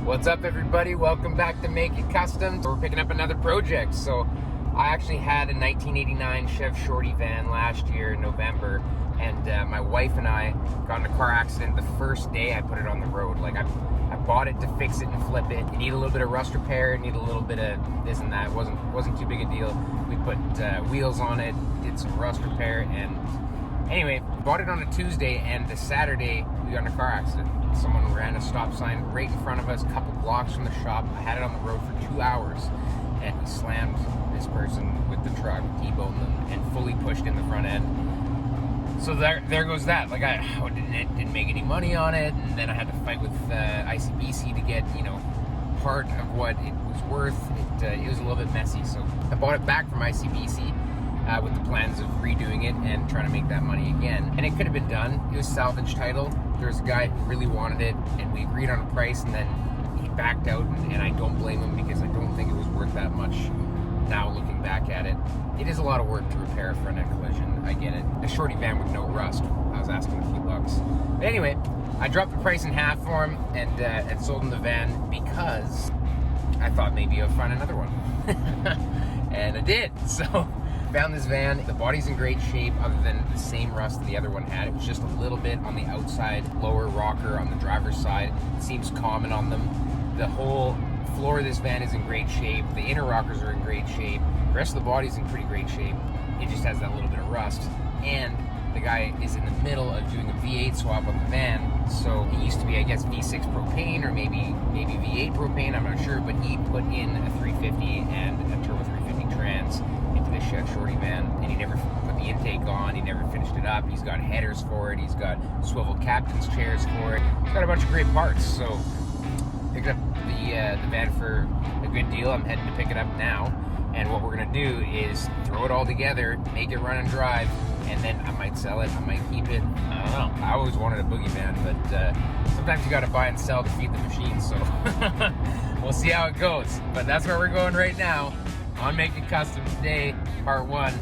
What's up, everybody? Welcome back to Make It Kustom. We're picking up another project. So I actually had a 1989 Chev Shorty van last year in November, and my wife and I got in a car accident the first day I put it on the road. Like I bought it to fix it and flip it. It needed a little bit of rust repair, it needed a little bit of this and that. It wasn't too big a deal. We put wheels on it, did some rust repair, and anyway, bought it on a Tuesday, and the Saturday we got in a car accident. Someone ran a stop sign right in front of us, a couple blocks from the shop. I had it on the road for 2 hours, and we slammed this person with the truck, T-boned them, and fully pushed in the front end. So there goes that. Like I didn't make any money on it, and then I had to fight with ICBC to get part of what it was worth. It was a little bit messy, so I bought it back from ICBC. With the plans of redoing it and trying to make that money again. And it could have been done. It was salvage title. There was a guy who really wanted it, and we agreed on a price, and then he backed out, and I don't blame him because I don't think it was worth that much. Now looking back at it, it is a lot of work to repair a front end collision. I get it. A shorty van with no rust. I was asking a few bucks. But anyway, I dropped the price in half for him and sold him the van because I thought maybe I'd find another one. And I did. So found this van. The body's in great shape other than the same rust the other one had. It was just a little bit on the outside lower rocker on the driver's side. It seems common on them. The whole floor of this van is in great shape. The inner rockers are in great shape. The rest of the body's in pretty great shape. It just has that little bit of rust. And the guy is in the middle of doing a V8 swap on the van. So he used to be, I guess, V6 propane or maybe V8 propane, I'm not sure, but he put in a 350 and a turbo 350 trans into this Chev Shorty van, and he never put the intake on, he never finished it up. He's got headers for it, he's got swivel captain's chairs for it. He's got a bunch of great parts, so picked up the van for a good deal. I'm heading to pick it up now, and what we're gonna do is throw it all together, make it run and drive, and then I might sell it, I might keep it. I don't know. I always wanted a Boogie van, but sometimes you gotta buy and sell to feed the machine, so we'll see how it goes. But that's where we're going right now on Make It Kustom today, part 1,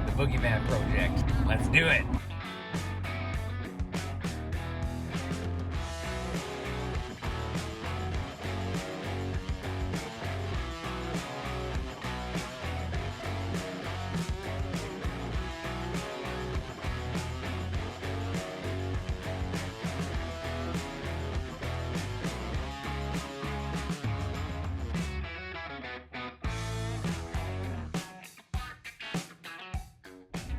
the Boogie van project. Let's do it.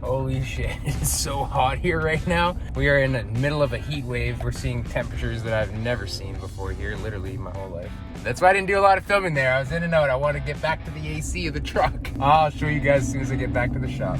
Holy shit, it's so hot here right now. We are in the middle of a heat wave. We're seeing temperatures that I've never seen before here, literally my whole life. That's why I didn't do a lot of filming there. I was in and out. I want to get back to the AC of the truck. I'll show you guys as soon as I get back to the shop.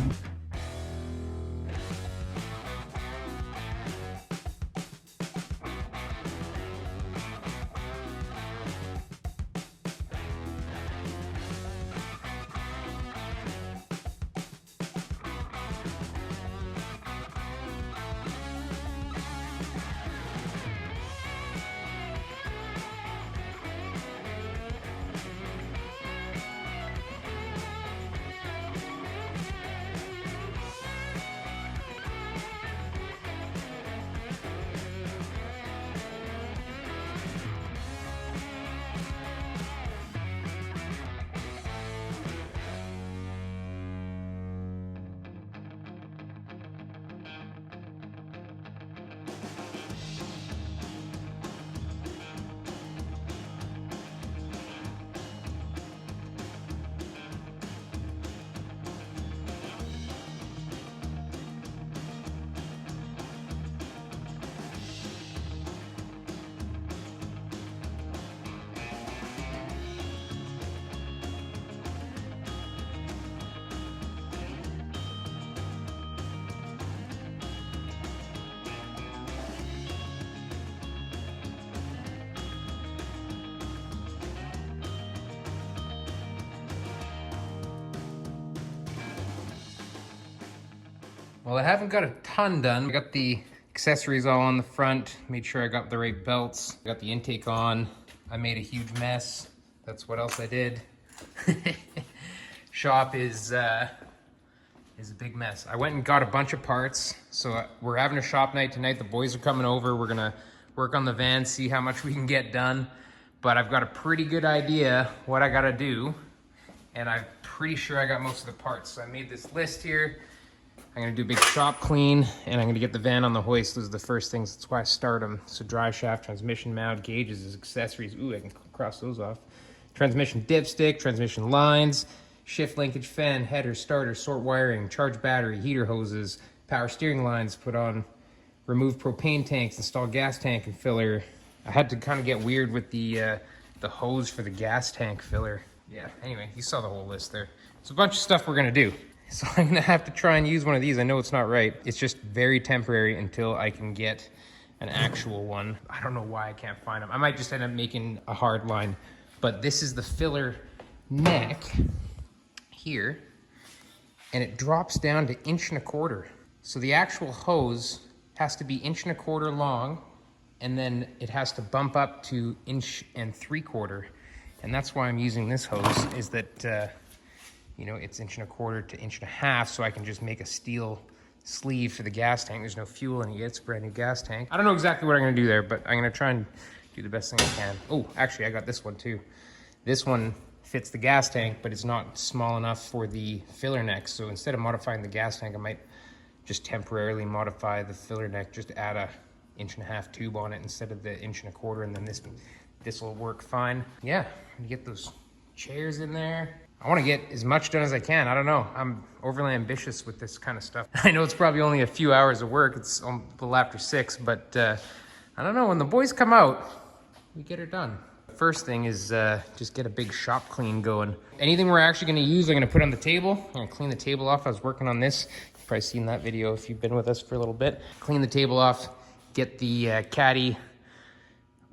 Well, I haven't got a ton done. I got the accessories all on the front, made sure I got the right belts, got the intake on. I made a huge mess. That's what else I did. Shop is a big mess. I went and got a bunch of parts. So we're having a shop night tonight. The boys are coming over. We're gonna work on the van, see how much we can get done. but I've got a pretty good idea what I gotta do, and I'm pretty sure I got most of the parts. So I made this list here. I'm gonna do a big shop clean, and I'm gonna get the van on the hoist. Those are the first things, that's why I start them. So dry shaft, transmission mount, gauges, accessories. Ooh, I can cross those off. Transmission dipstick, transmission lines, shift linkage, fan, header, starter, sort wiring, charge battery, heater hoses, power steering lines, put on, remove propane tanks, install gas tank and filler. I had to kind of get weird with the hose for the gas tank filler. Yeah, anyway, you saw the whole list there. It's a bunch of stuff we're gonna do. So I'm gonna have to try and use one of these. I know it's not right. It's just very temporary until I can get an actual one. I don't know why I can't find them. I might just end up making a hard line, but this is the filler neck here, and it drops down to 1.25 inches. So the actual hose has to be 1.25 inches long, and then it has to bump up to 1.75 inches. And that's why I'm using this hose, is that, you know, it's 1.25 to 1.5 inches, so I can just make a steel sleeve for the gas tank. There's no fuel in it yet, it's a brand new gas tank. I don't know exactly what I'm gonna do there, but I'm gonna try and do the best thing I can. Oh, actually, I got this one too. This one fits the gas tank, but it's not small enough for the filler neck. So instead of modifying the gas tank, I might just temporarily modify the filler neck, just add a 1.5 inch tube on it instead of the 1.25 inches, and then this will work fine. Yeah, I'm gonna get those chairs in there. I want to get as much done as I can. I don't know. I'm overly ambitious with this kind of stuff. I know it's probably only a few hours of work. It's a little after 6, but I don't know. When the boys come out, we get it done. First thing is just get a big shop clean going. Anything we're actually going to use, I'm going to put on the table. I'm going to clean the table off. I was working on this. You've probably seen that video if you've been with us for a little bit. Clean the table off, get the caddy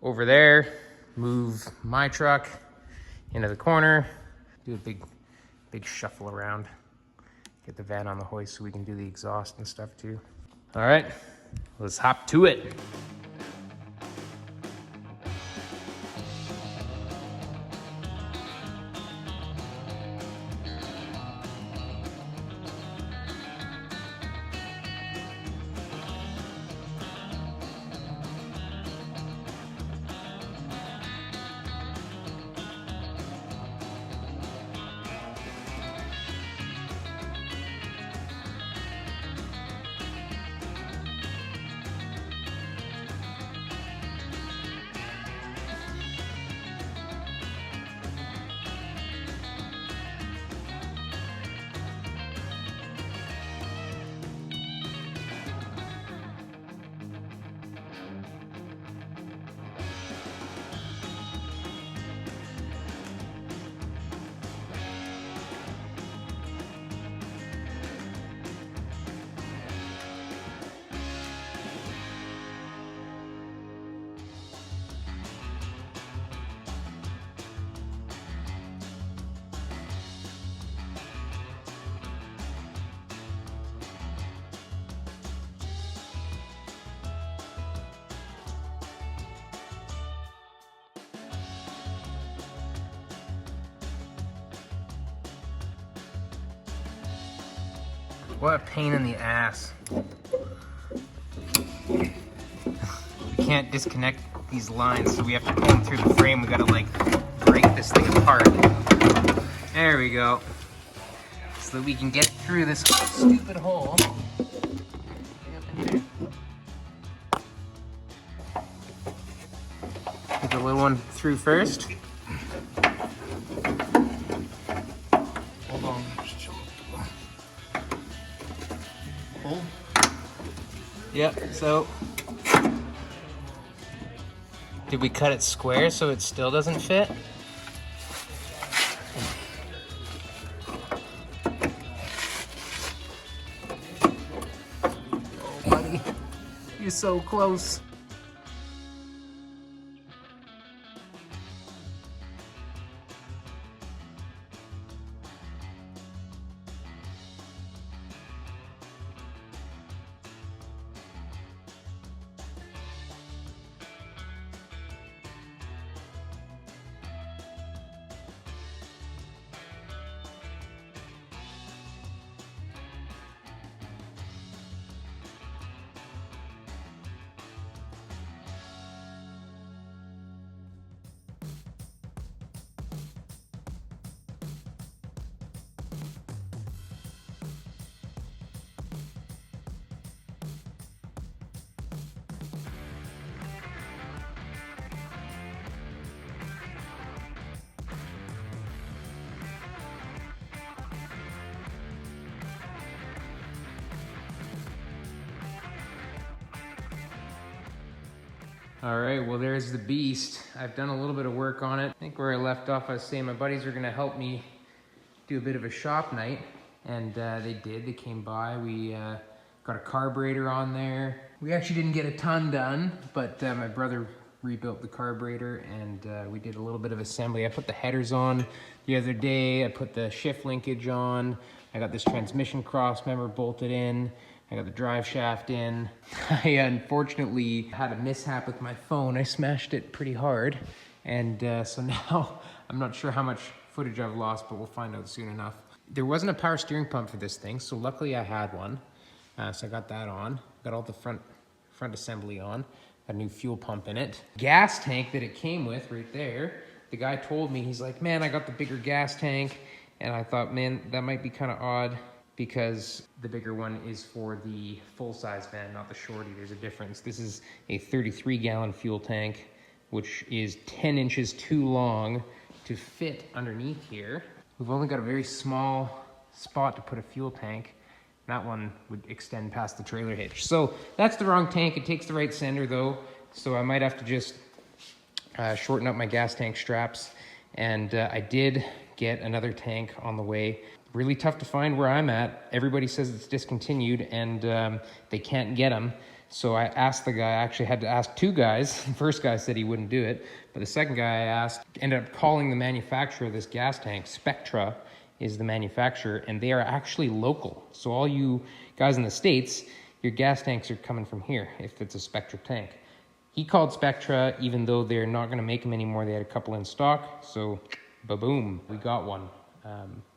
over there, move my truck into the corner, do a big shuffle around, get the van on the hoist so we can do the exhaust and stuff too. All right, let's hop to it. What a pain in the ass. We can't disconnect these lines, so we have to pull them through the frame. We gotta like break this thing apart. There we go. So that we can get through this stupid hole. Get the little one through first. Hold on. Hold. Yep, so did we cut it square so it still doesn't fit? Oh, buddy, you're so close. All right, well, there's the beast. I've done a little bit of work on it. I think where I left off, I was saying my buddies are gonna help me do a bit of a shop night, and they did. They came by. We got a carburetor on there. We actually didn't get a ton done, but my brother rebuilt the carburetor, and we did a little bit of assembly. I put the headers on the other day. I put the shift linkage on. I got this transmission cross member bolted in. I got the drive shaft in. I unfortunately had a mishap with my phone. I smashed it pretty hard, and so now I'm not sure how much footage I've lost, but we'll find out soon enough. There wasn't a power steering pump for this thing, so luckily I had one. So I got that on. Got all the front assembly on. Got a new fuel pump in it. Gas tank that it came with right there. The guy told me, he's like, man, I got the bigger gas tank. And I thought, man, that might be kind of odd because the bigger one is for the full-size van, not the shorty. There's a difference. This is a 33-gallon fuel tank, which is 10 inches too long to fit underneath here. We've only got a very small spot to put a fuel tank. That one would extend past the trailer hitch. So that's the wrong tank. It takes the right sender though. So I might have to just shorten up my gas tank straps. And I did get another tank on the way. Really tough to find where I'm at. Everybody says it's discontinued and they can't get them. So I asked the guy, I actually had to ask two guys. The first guy said he wouldn't do it, but the second guy I asked ended up calling the manufacturer of this gas tank. Spectra is the manufacturer, and they are actually local. So all you guys in the States, your gas tanks are coming from here if it's a Spectra tank. He called Spectra, even though they're not gonna make them anymore. They had a couple in stock, so ba-boom, we got one.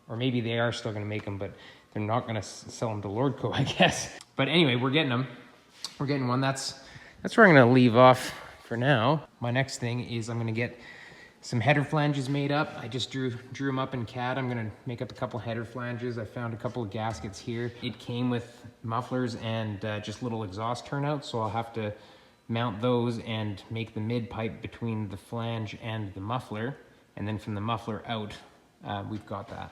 Or maybe they are still gonna make them, but they're not gonna sell them to Lordco, I guess. But anyway, we're getting them. We're getting one. That's where I'm gonna leave off for now. My next thing is I'm gonna get some header flanges made up. I just drew them up in CAD. I'm gonna make up a couple header flanges. I found a couple of gaskets here. It came with mufflers and just little exhaust turnouts, so I'll have to mount those and make the mid pipe between the flange and the muffler. And then from the muffler out, we've got that.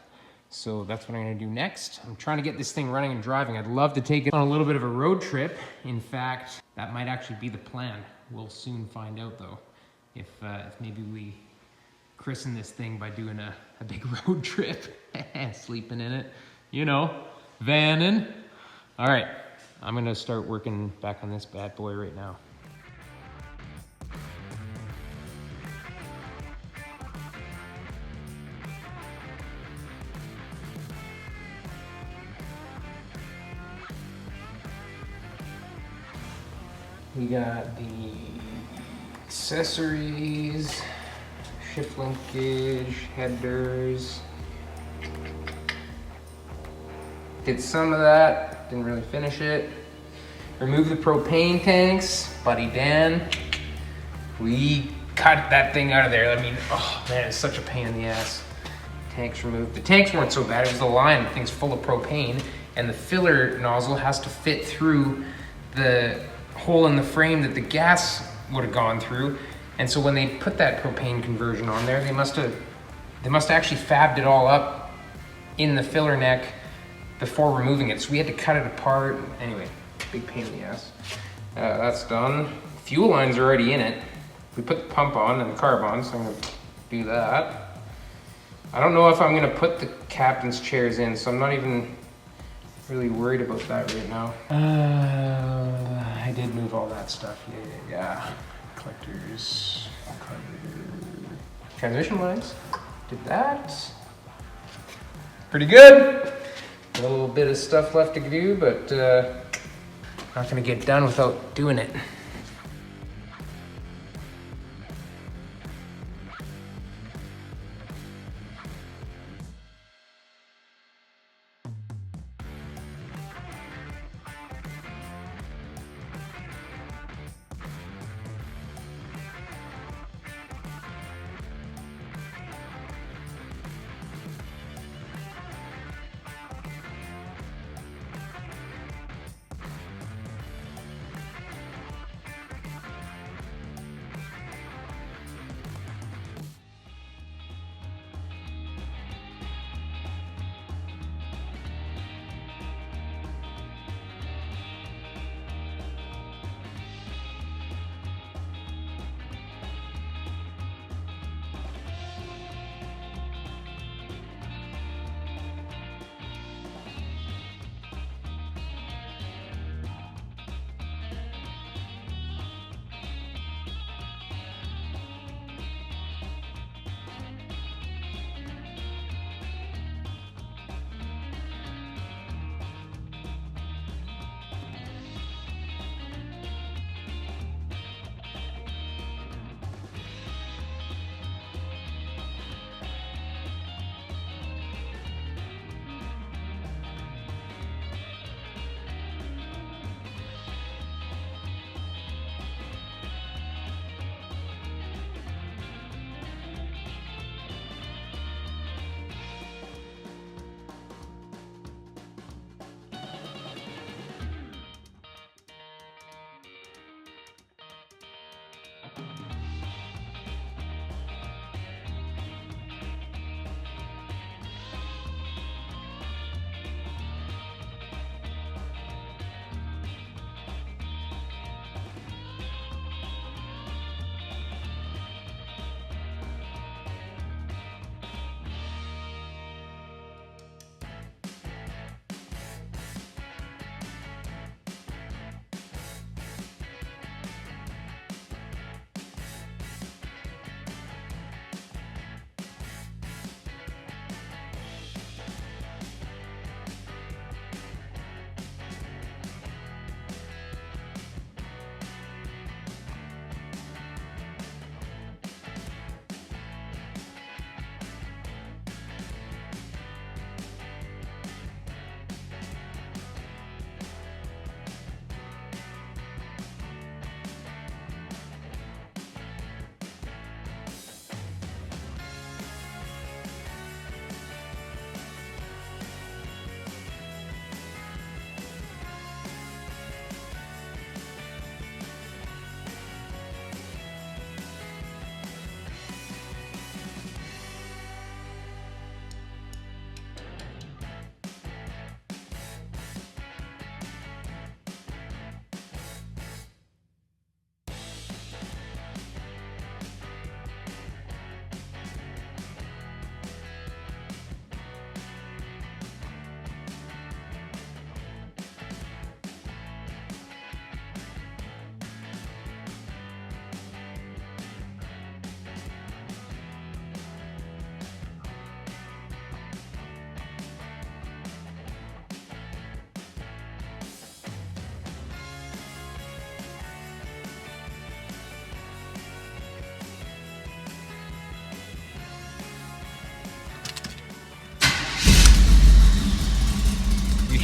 So that's what I'm gonna do next. I'm trying to get this thing running and driving. I'd love to take it on a little bit of a road trip. In fact, that might actually be the plan. We'll soon find out though, if maybe we christen this thing by doing a big road trip, sleeping in it, you know, vanning. All right, I'm gonna start working back on this bad boy right now. We got the accessories, shift linkage, headers. Did some of that, didn't really finish it. Remove the propane tanks, buddy Dan. We cut that thing out of there. I mean, oh man, it's such a pain in the ass. Tanks removed. The tanks weren't so bad, it was the line. The thing's full of propane, and the filler nozzle has to fit through the hole in the frame that the gas would have gone through. And so when they put that propane conversion on there, they must have actually fabbed it all up in the filler neck before removing it. So we had to cut it apart. Anyway, big pain in the ass. That's done. Fuel lines are already in it. We put the pump on and the carb on, so I'm gonna do that. I don't know if I'm gonna put the captain's chairs in, so I'm not even really worried about that right now. I did move all that stuff. Yeah. Collectors, transmission lines, did that. Pretty good. A little bit of stuff left to do, but not gonna get done without doing it.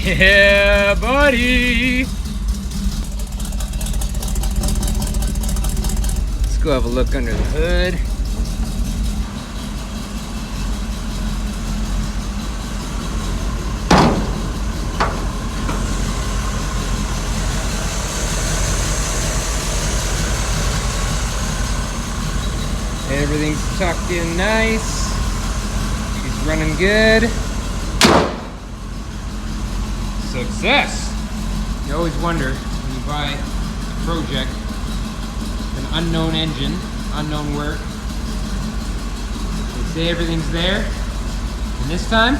Yeah, buddy! Let's go have a look under the hood. Everything's tucked in nice. She's running good. Success! You always wonder when you buy a project, an unknown engine, unknown work. They say everything's there, and this time,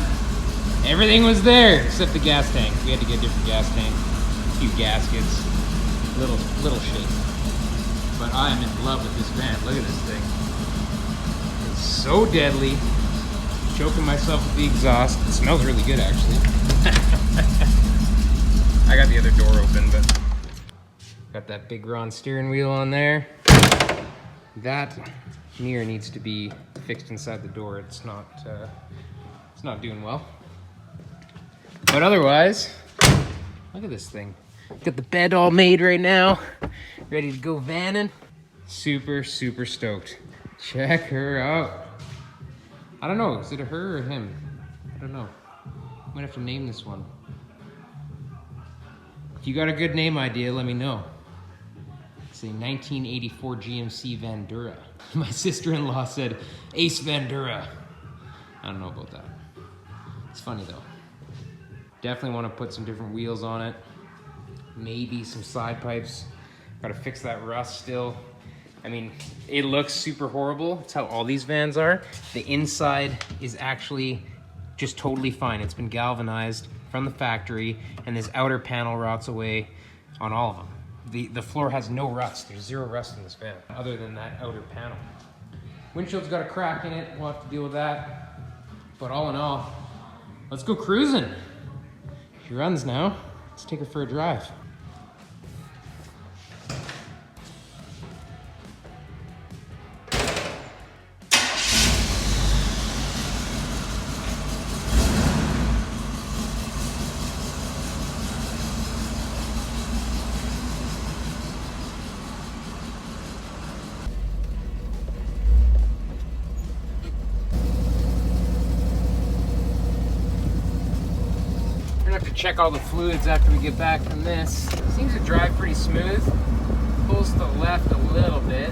everything was there except the gas tank. We had to get a different gas tank, a few gaskets, little shit. But I am in love with this van. Look at this thing. It's so deadly. Choking myself with the exhaust. It smells really good, actually. I got the other door open, but got that big Ron steering wheel on there. That mirror needs to be fixed inside the door. It's not doing well. But otherwise, look at this thing. Got the bed all made right now, ready to go vanning. Super, super stoked. Check her out. I don't know, is it a her or him? I don't know. Might have to name this one. If you got a good name idea, let me know. It's a 1984 GMC Vandura. My sister-in-law said Ace Vandura. I don't know about that. It's funny though. Definitely want to put some different wheels on it. Maybe some side pipes. Gotta fix that rust still. I mean, it looks super horrible. It's how all these vans are. The inside is actually just totally fine. It's been galvanized from the factory, and this outer panel rots away on all of them. The floor has no rust. There's zero rust in this van, other than that outer panel. Windshield's got a crack in it. We'll have to deal with that. But all in all, let's go cruising. She runs now. Let's take her for a drive. Check all the fluids after we get back from this. Seems to drive pretty smooth. Pulls to the left a little bit.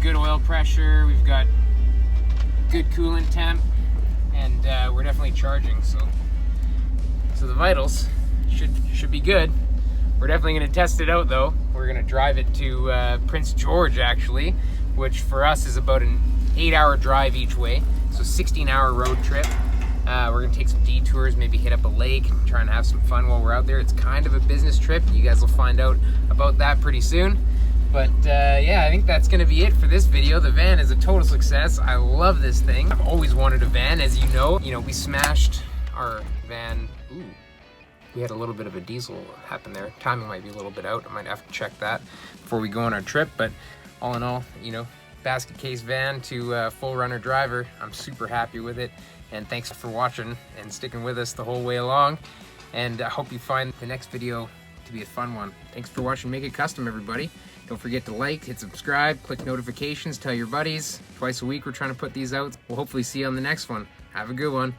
good oil pressure, we've got good coolant temp, and we're definitely charging, so the vitals should be good. We're definitely going to test it out though. We're going to drive it to Prince George actually, which for us is about an 8-hour drive each way, so 16-hour road trip. We're going to take some detours, maybe hit up a lake, try and have some fun while we're out there. It's kind of a business trip. You guys will find out about that pretty soon. But yeah, I think that's going to be it for this video. The van is a total success. I love this thing. I've always wanted a van, as you know. You know, we smashed our van. Ooh, we had a little bit of a diesel happen there. Timing might be a little bit out. I might have to check that before we go on our trip. But all in all, you know, basket case van to full runner driver. I'm super happy with it. And thanks for watching and sticking with us the whole way along. And I hope you find the next video to be a fun one. Thanks for watching Make It Kustom, everybody. Don't forget to like, hit subscribe, click notifications, tell your buddies. Twice a week we're trying to put these out. We'll hopefully see you on the next one. Have a good one.